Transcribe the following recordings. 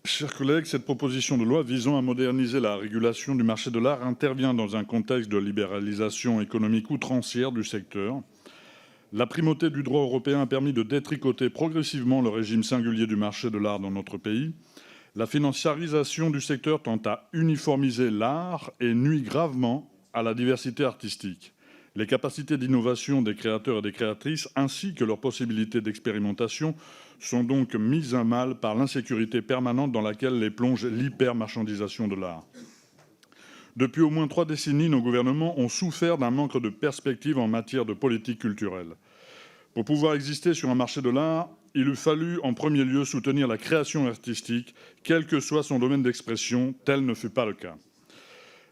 Chers collègues, cette proposition de loi visant à moderniser la régulation du marché de l'art intervient dans un contexte de libéralisation économique outrancière du secteur. La primauté du droit européen a permis de détricoter progressivement le régime singulier du marché de l'art dans notre pays. La financiarisation du secteur tend à uniformiser l'art et nuit gravement à la diversité artistique. Les capacités d'innovation des créateurs et des créatrices, ainsi que leurs possibilités d'expérimentation, sont donc mises à mal par l'insécurité permanente dans laquelle les plonge l'hypermarchandisation de l'art. Depuis au moins 3 décennies, nos gouvernements ont souffert d'un manque de perspective en matière de politique culturelle. Pour pouvoir exister sur un marché de l'art, il eût fallu en premier lieu soutenir la création artistique, quel que soit son domaine d'expression. Tel ne fut pas le cas.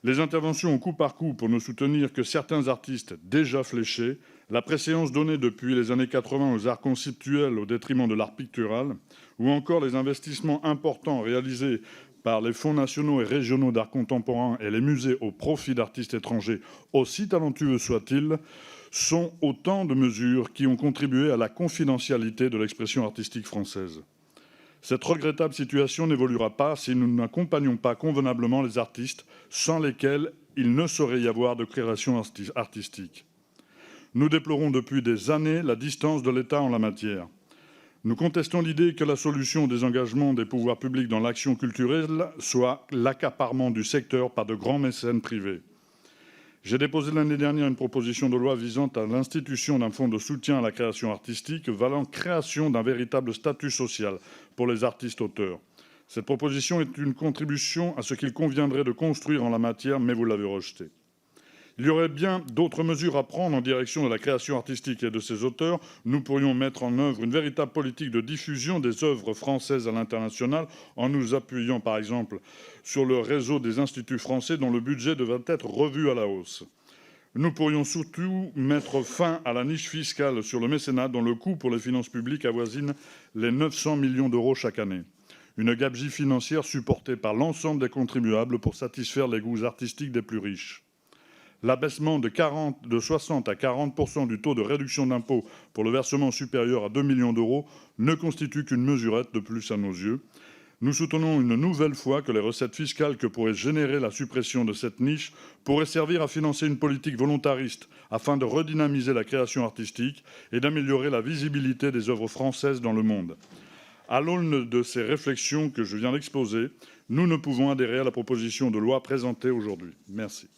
Les interventions au coup par coup pour ne soutenir que certains artistes déjà fléchés, la préséance donnée depuis les années 80 aux arts conceptuels au détriment de l'art pictural, ou encore les investissements importants réalisés par les fonds nationaux et régionaux d'art contemporain et les musées au profit d'artistes étrangers, aussi talentueux soient-ils, sont autant de mesures qui ont contribué à la confidentialité de l'expression artistique française. Cette regrettable situation n'évoluera pas si nous n'accompagnons pas convenablement les artistes, sans lesquels il ne saurait y avoir de création artistique. Nous déplorons depuis des années la distance de l'État en la matière. Nous contestons l'idée que la solution des engagements des pouvoirs publics dans l'action culturelle soit l'accaparement du secteur par de grands mécènes privés. J'ai déposé l'année dernière une proposition de loi visant à l'institution d'un fonds de soutien à la création artistique, valant création d'un véritable statut social pour les artistes-auteurs. Cette proposition est une contribution à ce qu'il conviendrait de construire en la matière, mais vous l'avez rejetée. Il y aurait bien d'autres mesures à prendre en direction de la création artistique et de ses auteurs. Nous pourrions mettre en œuvre une véritable politique de diffusion des œuvres françaises à l'international en nous appuyant par exemple sur le réseau des instituts français dont le budget devrait être revu à la hausse. Nous pourrions surtout mettre fin à la niche fiscale sur le mécénat dont le coût pour les finances publiques avoisine les 900 millions d'euros chaque année. Une gabegie financière supportée par l'ensemble des contribuables pour satisfaire les goûts artistiques des plus riches. L'abaissement de 60 à 40% du taux de réduction d'impôt pour le versement supérieur à 2 millions d'euros ne constitue qu'une mesurette de plus à nos yeux. Nous soutenons une nouvelle fois que les recettes fiscales que pourrait générer la suppression de cette niche pourraient servir à financer une politique volontariste afin de redynamiser la création artistique et d'améliorer la visibilité des œuvres françaises dans le monde. À l'aune de ces réflexions que je viens d'exposer, nous ne pouvons adhérer à la proposition de loi présentée aujourd'hui. Merci.